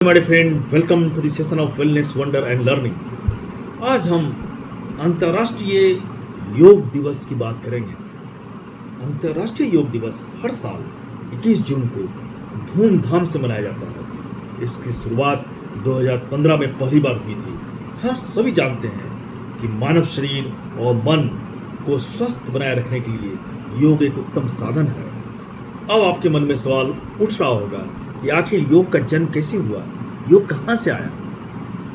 My friend, welcome to the session of wellness wonder and learning. आज हम अंतर्राष्ट्रीय योग दिवस की बात करेंगे। अंतर्राष्ट्रीय योग दिवस हर साल 21 जून को धूमधाम से मनाया जाता है। इसकी शुरुआत 2015 में पहली बार हुई थी। हम सभी जानते हैं कि मानव शरीर और मन को स्वस्थ बनाए रखने के लिए योग एक उत्तम साधन है। अब आपके मन में सवाल उठ रहा होगा कि आखिर योग का जन्म कैसे हुआ, योग कहाँ से आया,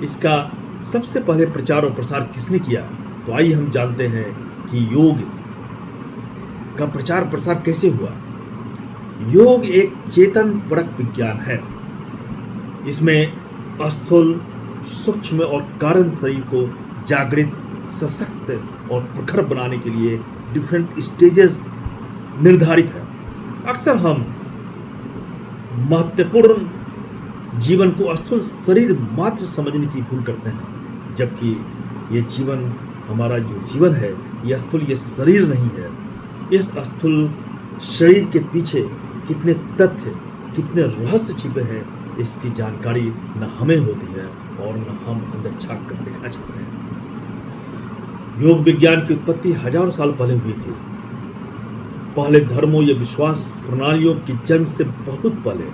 इसका सबसे पहले प्रचार और प्रसार किसने किया। तो आइए हम जानते हैं कि योग का प्रचार प्रसार कैसे हुआ। योग एक चेतन परक विज्ञान है। इसमें स्थूल, सूक्ष्म और कारण शरीर को जागृत, सशक्त और प्रखर बनाने के लिए डिफरेंट स्टेजेस निर्धारित है। अक्सर हम महत्वपूर्ण जीवन को स्थूल शरीर मात्र समझने की भूल करते हैं, जबकि ये जीवन, हमारा जो जीवन है, ये स्थूल, ये शरीर नहीं है। इस स्थूल शरीर के पीछे कितने तथ्य, कितने रहस्य छिपे हैं, इसकी जानकारी न हमें होती है और न हम अंदर झांक कर देखना चाहते हैं। योग विज्ञान की उत्पत्ति हजारों साल पहले हुई थी। पहले धर्मों या विश्वास प्रणालियों की जन्म से बहुत पहले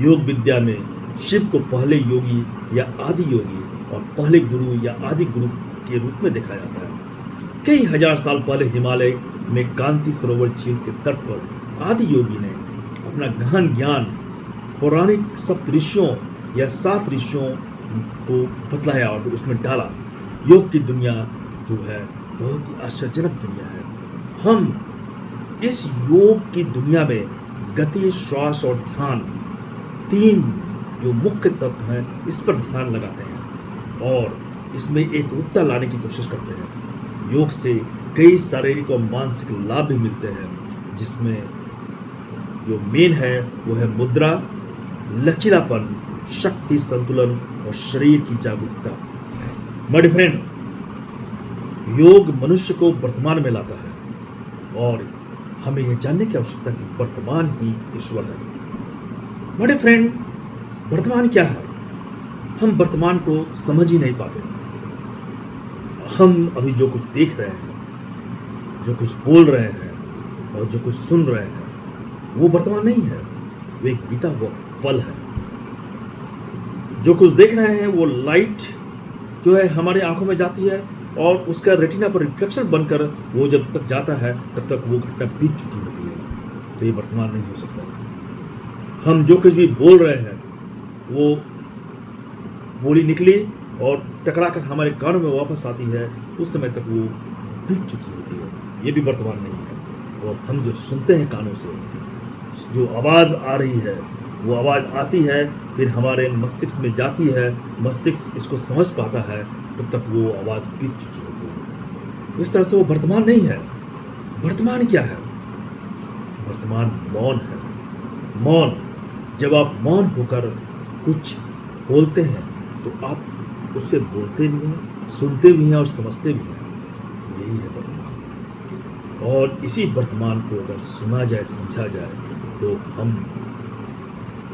योग विद्या में शिव को पहले योगी या आदि योगी और पहले गुरु या आदि गुरु के रूप में देखा जाता है। कई हजार साल पहले हिमालय में कांति सरोवर झील के तट पर आदि योगी ने अपना गहन ज्ञान पौराणिक सप्त ऋषियों या 7 ऋषियों को बतलाया और उसमें डाला। योग की दुनिया जो है बहुत ही आश्चर्यजनक दुनिया है। हम इस योग की दुनिया में गति, श्वास और ध्यान, 3 जो मुख्य तत्व हैं, इस पर ध्यान लगाते हैं और इसमें एक एकरूपता लाने की कोशिश करते हैं। योग से कई शारीरिक और मानसिक लाभ भी मिलते हैं, जिसमें जो मेन है वो है मुद्रा, लचीलापन, शक्ति, संतुलन और शरीर की जागरूकता। मेरे फ्रेंड, योग मनुष्य को वर्तमान में लाता है और हमें यह जानने की आवश्यकता है कि वर्तमान ही ईश्वर है। मेरे फ्रेंड, वर्तमान क्या है? हम वर्तमान को समझ ही नहीं पाते। हम अभी जो कुछ देख रहे हैं, जो कुछ बोल रहे हैं और जो कुछ सुन रहे हैं, वो वर्तमान नहीं है, वो एक बीता हुआ पल है। जो कुछ देख रहे हैं वो लाइट जो है हमारे आंखों में जाती है और उसका रेटिना पर रिफ्लेक्शन बनकर वो जब तक जाता है तब तक वो घटना बीत चुकी होती है। तो ये वर्तमान नहीं हो सकता। हम जो कुछ भी बोल रहे हैं वो बोली निकली और टकरा कर हमारे कानों में वापस आती है, उस समय तक वो बीत चुकी होती है। ये भी वर्तमान नहीं है। और हम जो सुनते हैं कानों से, जो आवाज़ आ रही है, वो आवाज़ आती है, फिर हमारे मस्तिष्क में जाती है, मस्तिष्क इसको समझ पाता है, तब तक वो आवाज़ बीत चुकी होती है। इस तरह से वो वर्तमान नहीं है। वर्तमान क्या है? वर्तमान मौन है। मौन, जब आप मौन होकर कुछ बोलते हैं तो आप उससे बोलते भी हैं, सुनते भी हैं और समझते भी हैं। यही है वर्तमान। और इसी वर्तमान को अगर सुना जाए, समझा जाए, तो हम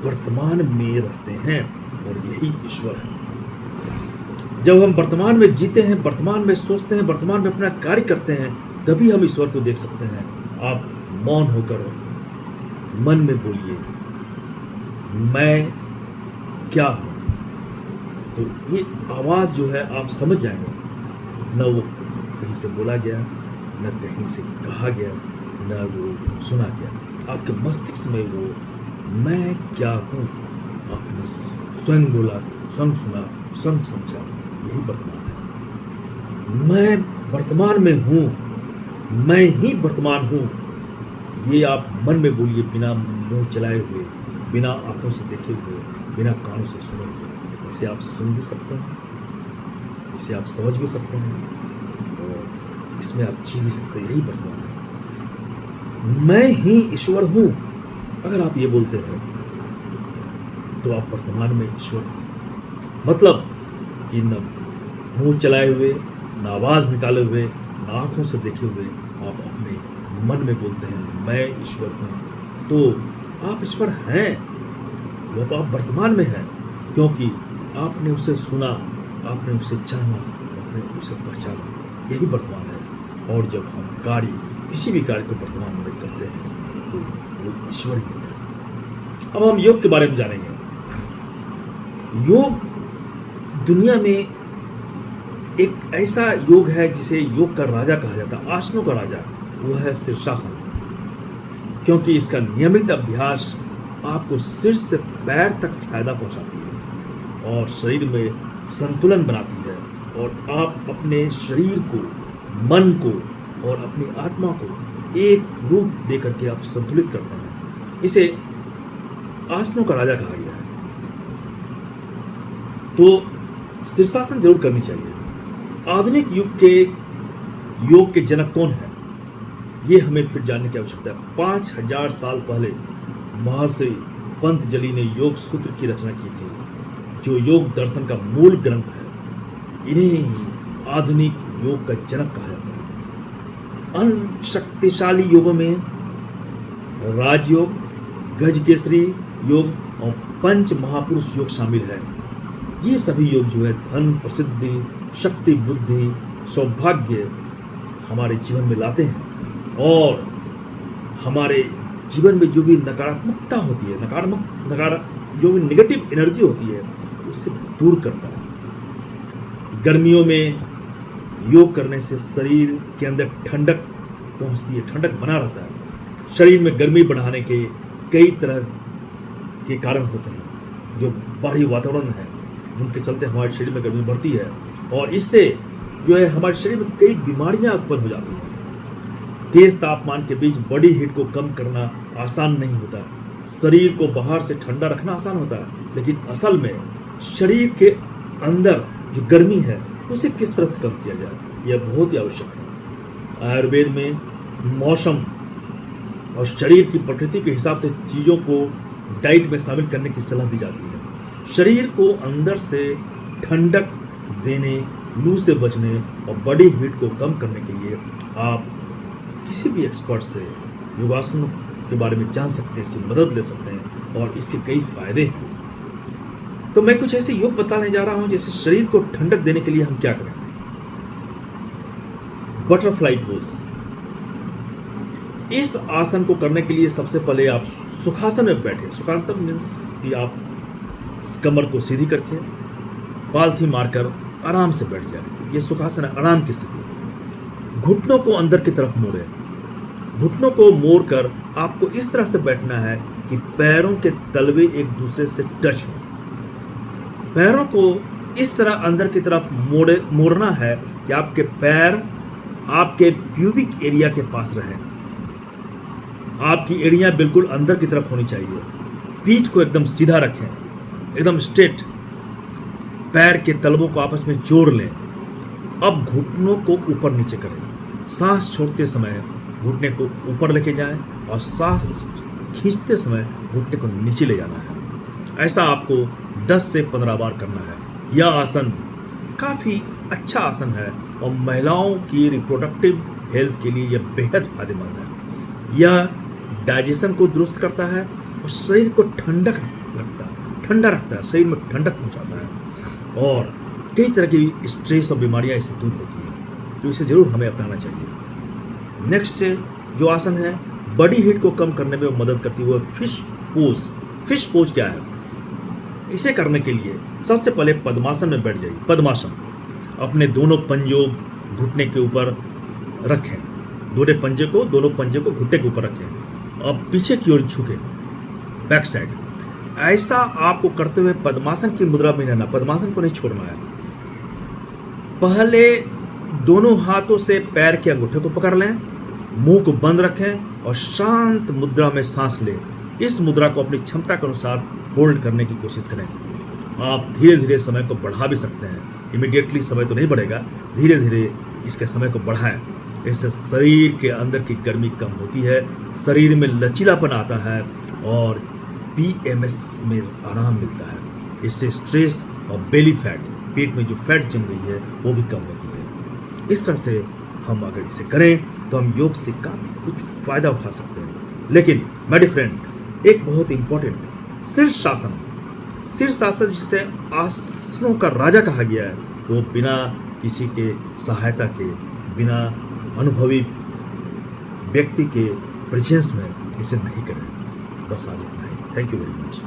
वर्तमान में रहते हैं और यही ईश्वर है। जब हम वर्तमान में जीते हैं, वर्तमान में सोचते हैं, वर्तमान में अपना कार्य करते हैं, तभी हम ईश्वर को देख सकते हैं। आप मौन होकर मन में बोलिए, मैं क्या हूँ, तो ये आवाज़ जो है आप समझ जाएंगे। न वो कहीं से बोला गया, न कहीं से कहा गया, न वो सुना गया। आपके मस्तिष्क में वो मैं क्या हूँ आपने स्वयं बोला, स्वयं सुना, स्वयं समझा। यही वर्तमान है। मैं वर्तमान में हूँ, मैं ही वर्तमान हूँ। ये आप मन में बोलिए, बिना मुंह चलाए हुए, बिना आंखों से देखे हुए, बिना कानों से सुने हुए। इसे आप सुन भी सकते हैं, इसे आप समझ भी सकते हैं और इसमें आप जी भी सकते हैं। यही वर्तमान है। मैं ही ईश्वर हूँ। अगर आप ये बोलते हैं तो आप वर्तमान में ईश्वर हैं। मतलब कि न मुंह चलाए हुए, न आवाज़ निकाले हुए, न आंखों से देखे हुए, आप अपने मन में बोलते हैं मैं ईश्वर हूँ। तो आप ईश्वर हैं, वो तो आप वर्तमान में हैं। क्योंकि आपने उसे सुना, आपने उसे जाना, आपने उसे पहचाना। यही वर्तमान है। और जब हम किसी भी कार्य को वर्तमान में करते हैं तो वो ईश्वरीय है। अब हम योग के बारे में जानेंगे। योग दुनिया में एक ऐसा योग है जिसे योग का राजा कहा जाता है, आसनों का राजा। वो है शीर्षासन, क्योंकि इसका नियमित अभ्यास आपको सिर से पैर तक फायदा पहुंचाती है और शरीर में संतुलन बनाती है, और आप अपने शरीर को, मन को और अपनी आत्मा को एक रूप देकर के आप संतुलित करते हैं। इसे आसनों का राजा कहा गया है। तो शीर्षासन जरूर करनी चाहिए। आधुनिक युग के योग के जनक कौन है, ये हमें फिर जानने की आवश्यकता है। 5000 साल पहले महर्षि पंतजलि ने योग सूत्र की रचना की थी, जो योग दर्शन का मूल ग्रंथ है। इन्हें आधुनिक योग का जनक कहा जाता है। अन्य शक्तिशाली योगों में राजयोग, गजकेसरी योग और पंच महापुरुष योग शामिल है। ये सभी योग जो है धन, प्रसिद्धि, शक्ति, बुद्धि, सौभाग्य हमारे जीवन में लाते हैं और हमारे जीवन में जो भी नकारात्मकता होती है, जो भी नेगेटिव एनर्जी होती है, उससे दूर करता है। गर्मियों में योग करने से शरीर के अंदर ठंडक पहुंचती है, ठंडक बना रहता है। शरीर में गर्मी बढ़ाने के कई तरह के कारण होते हैं। जो बाहरी वातावरण है उनके चलते हमारे शरीर में गर्मी बढ़ती है और इससे जो है हमारे शरीर में कई बीमारियां उत्पन्न हो जाती हैं। तेज तापमान के बीच बॉडी हीट को कम करना आसान नहीं होता। शरीर को बाहर से ठंडा रखना आसान होता है, लेकिन असल में शरीर के अंदर जो गर्मी है उसे किस तरह से कम किया जाए, यह बहुत ही आवश्यक है। आयुर्वेद में मौसम और शरीर की प्रकृति के हिसाब से चीज़ों को डाइट में शामिल करने की सलाह दी जाती है। शरीर को अंदर से ठंडक देने, लू से बचने और बॉडी हीट को कम करने के लिए आप किसी भी एक्सपर्ट से योगासन के बारे में जान सकते हैं, इसकी मदद ले सकते हैं और इसके कई फायदे हैं। तो मैं कुछ ऐसे योग बताने जा रहा हूं जैसे शरीर को ठंडक देने के लिए हम क्या करें। Butterfly pose. इस आसन को करने के लिए सबसे पहले आप सुखासन में बैठे। सुखासन मीन्स कि आप कमर को सीधी करके पालथी मारकर आराम से बैठ जाए। यह सुखासन है, आराम की स्थिति। घुटनों को अंदर की तरफ मोड़े। घुटनों को मोड़कर आपको इस तरह से बैठना है कि पैरों के तलवे एक दूसरे से टच हो। पैरों को इस तरह अंदर की तरफ मोड़ना है कि आपके पैर आपके प्यूबिक एरिया के पास रहे। आपकी एड़ियां बिल्कुल अंदर की तरफ होनी चाहिए। पीठ को एकदम सीधा रखें, एकदम स्ट्रेट। पैर के तलवों को आपस में जोड़ लें। अब घुटनों को ऊपर नीचे करें। सांस छोड़ते समय घुटने को ऊपर लेके जाएं और सांस खींचते समय घुटने को नीचे ले जाना है। ऐसा आपको 10 से 15 बार करना है। यह आसन काफ़ी अच्छा आसन है और महिलाओं की रिप्रोडक्टिव हेल्थ के लिए यह बेहद फायदेमंद है। यह डाइजेशन को दुरुस्त करता है और शरीर को ठंडा रखता है, शरीर में ठंडक पहुंचाता है और कई तरह की स्ट्रेस और बीमारियां इससे दूर होती हैं। तो इसे जरूर हमें अपनाना चाहिए। नेक्स्ट जो आसन है बॉडी हीट को कम करने में मदद करती है, फिश पोज। फिश पोज क्या है? इसे करने के लिए सबसे पहले पद्मासन में बैठ जाइए। पद्मासन। अपने दोनों पंजों घुटने के ऊपर रखें। दोनों पंजे को घुटने के ऊपर रखें। अब पीछे की ओर झुके, बैक साइड। ऐसा आपको करते हुए पद्मासन की मुद्रा में रहना, पद्मासन को नहीं छोड़ना है। पहले दोनों हाथों से पैर के अंगूठे को पकड़ लें, मुंह को बंद रखें और शांत मुद्रा में सांस लें। इस मुद्रा को अपनी क्षमता के अनुसार होल्ड करने की कोशिश करें। आप धीरे धीरे समय को बढ़ा भी सकते हैं। इमीडिएटली समय तो नहीं बढ़ेगा, धीरे धीरे इसके समय को बढ़ाएं। इससे शरीर के अंदर की गर्मी कम होती है, शरीर में लचीलापन आता है और PMS में आराम मिलता है। इससे स्ट्रेस और बेली फैट, पेट में जो फैट जम गई है वो भी कम होती है। इस तरह से हम अगर इसे करें तो हम योग से काफ़ी कुछ फ़ायदा उठा सकते हैं। लेकिन माय डियर फ्रेंड, एक बहुत इंपॉर्टेंट शीर्षासन। शीर्षासन जिसे आसनों का राजा कहा गया है, वो बिना किसी के सहायता के, बिना अनुभवी व्यक्ति के प्रेजेंस में इसे नहीं करें। बस आज इतना ही। Thank you very much.